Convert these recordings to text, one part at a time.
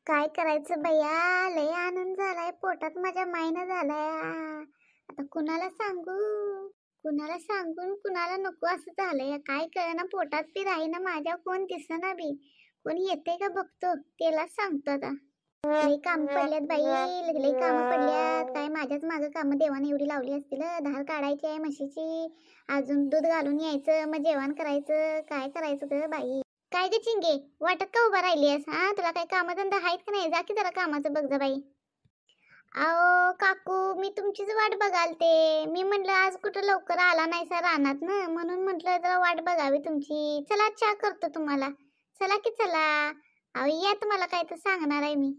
काय करायचं बया, लय आनंद झालाय पोटात माझ्या मायनं झालाय. आता कुणाला सांगू, कुणाला सांगून कुणाला नको असं झालंय. काय कळना पोटात बी राहीना माझ्या, कोण दिसना बी. कोणी येते का बघतो त्यालाच सांगतो आता. लय काम पडल्यात बाई, लय काम पडल्यात. काय माझ्याच मागं काम देवाने एवढी लावली असतील. धार काढायची आहे म्हशीची, अजून दूध घालून यायचं, मग जेवण करायचं. काय करायचं ग बाई. काय ग चिंगे, वाटत का उभा राहिलीस? हा, तुला काही कामधंदा आहेत का नाही? जा की जरा कामाचं बघ जा बाई. अहो काकू, मी तुमचीच वाट बघालते. मी म्हटलं आज कुठं लवकर आला नाही सा रानात ना, म्हणून म्हटलं जरा वाट बघावी तुमची. चला चहा करतो तुम्हाला. चला की चला. अहो या, तुम्हाला काय तर सांगणार आहे मी.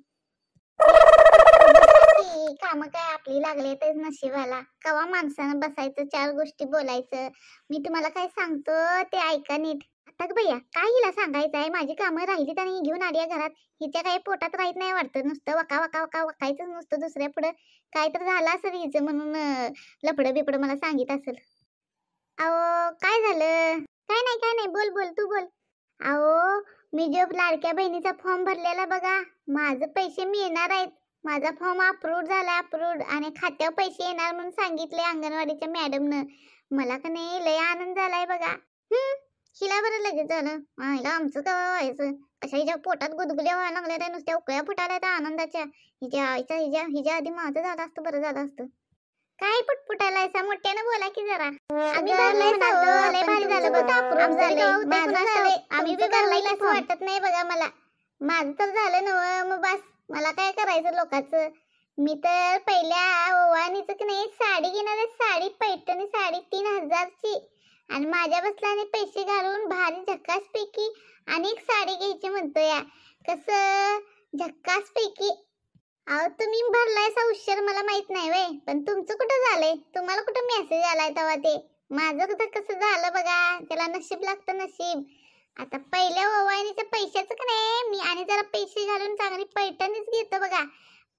काम काय आपली लागले तेच नशिबाला. कवा माणसानं बसायचं, चार गोष्टी बोलायचं. मी तुम्हाला काय सांगतो ते ऐका नीट. आता भैया काय हिला सांगायचं आहे? माझी कामं राहिली आणि घेऊन आली घरात. हिच्या काही पोटात राहत नाही वाटतं, नुसतं वका वका वका वकायचं नुसतं. दुसऱ्या पुढं काय तर झालं असेल हिचं, म्हणून लपडं बिपडं मला सांगित असेल. अहो काय झालं? काय नाही, बोल बोल तू बोल. अहो मी जो लाडक्या बहिणीचा फॉर्म भरलेला बघा, माझे पैसे मिळणार आहेत. माझा फॉर्म अप्रूव्ह झाला, अप्रूव्ह, आणि खात्यावर पैसे येणार म्हणून सांगितले अंगणवाडीच्या मॅडमनं. मला का नाही लय आनंद झालाय बघा. हिला बरं लगेच झालं. हिला आमचं काय व्हायचं? कशा हिच्या पोटात गुदगुल्या व्हायला लागल्या, त्या नुसत्या उकळ्या फुटायला त्या आनंदाच्या. हिच्या आईचा हिच्या आधी माझं झालं असतं बरं झालं असतं. काय पुटपुटायला असा? मोठ्यानं बोला की जरा. आम्ही बी भरलाय असं वाटत नाही बघा मला. माझं तर झालं नव, मग बस मला काय करायचं लोकांचं. मी तर पहिल्या ओवानीच की नाही साडी घेणार आहे, साडी पैठणी साडी 3000ची. आणि माझ्या बसल्याने पैसे घालून भारी झक्कास पैकी अनेक साडी घ्यायची म्हणतो या. कसं झक्कास पैकी. अहो तुम्ही भरलायसा उशीर मला माहित नाही वे, पण तुमचं कुठं झालंय? तुम्हाला कुठं मेसेज आलाय तेव्हा? ते माझं कुठं कसं झालं बघा. त्याला नशीब लागतं, नशीब. आता पहिल्या ओवाणीच्या पैशाचं का नाही मी आणि जरा पैसे घालून चांगली पैठणीच घेतो बघा.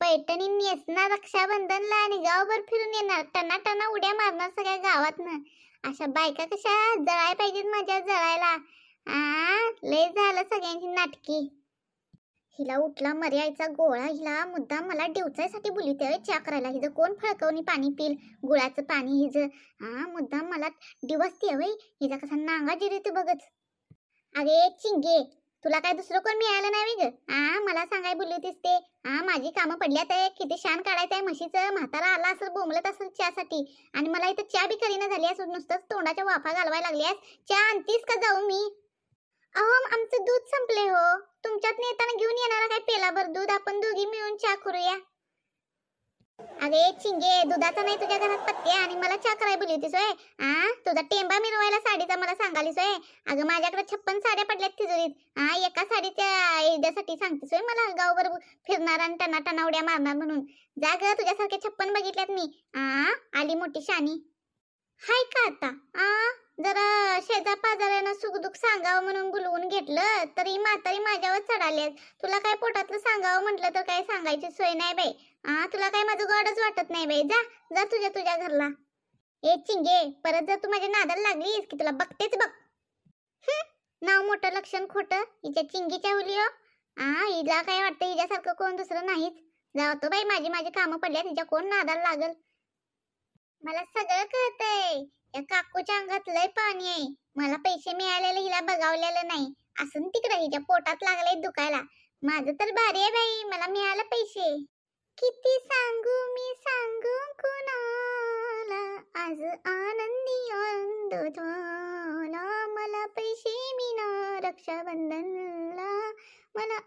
पैठणी नेसणार रक्षाबंधनला आणि गावभर फिरून येणार, टना टना उड्या मारणार सगळ्या गावातनं. अशा बायका कशा जळाय पाहिजेत माझ्या जळायला. लय झालं सगळ्यांची नाटकी. हिला उठला मर्यायचा गोळा. हिला मुद्दाम मला डिवचायसाठी बोलवते चहा करायला. हिचं कोण फळकवणी पाणी पिल, गुळाचं पाणी हिचं. मुद्दाम मला डिवसते वय. हिचा कसा नांगा जिरते बघच. अरे चिंगे, तुला काय दुसरं कोण मिळालं नाही ग? मला सांगाय बोलली होतीस ते. माझी कामं पडल्यात आहे, किती शान काढायचं आहे म्हशीचं. म्हातारा आला असेल बोंबलत असेल चहासाठी, आणि मला इथं चहा बी करीना झाली असं, नुसतंच तोंडाच्या वाफा घालवायला लागल्यास. चहा आणतीस का जाऊ मी? अहो आमचं दूध संपले हो. तुमच्यात नेताना घेऊन येणार काय पेलाभर दूध? आपण दोघी मिळून चहा करूया. अरे चिंगे, दुधाचा नाही तुझ्या घरात पत्ते आणि मला चहा करायला बोलली होतीस होय? तुझा टेंबा मिरवायला साडीचा मला सांगालीस होय? अगं माझ्याकडे 56 साड्या पडल्यात तिजोरीत. एका साडीच्या ईद्यासाठी सांगतेस होय मला गावभर फिरणार आणि टना टना उड्या मारणार म्हणून? जा ग, तुझ्यासारखे 56 बघितल्यात मी. आली मोठी शानी. हाय का आता? जरा शेजार पाजाऱ्यांना सुखदुःख सांगावं म्हणून बोलवून घेतलं, तरी म्हातारी माझ्यावर चढाल्यास. तुला काय पोटातलं सांगावं म्हटलं तर काय सांगायची सोय नाही बाई. तुला काय माझं गोडच वाटत नाही बाई. जा जा तुझ्या घरला. ए चिंगे, परत जर तू माझ्या नादाला लागलीस की तुला बघतेच बघ. नाव मोठं लक्षण खोटं हिच्या चिंगीच्या हुली हो. हिला काय वाटतं हिच्यासारखं कोण दुसरं नाहीच. जातो बाई, माझी कामं पडल्यात, हिच्या कोण नादाला लागल? मला सगळं कळतंय. या काकूच्या अंगात लय पाणी आहे. मला पैसे मिळालेले हिला बघावलेलं नाही. असून तिकडे हिच्या पोटात लागले दुखायला. माझं तर भारी आहे बाई, मला मिळालं पैसे. किती सांगू मी सांगू कुणाला, आज आनंदी आनंद झाला. मला पैसे मिळणार रक्षाबंधनला, मला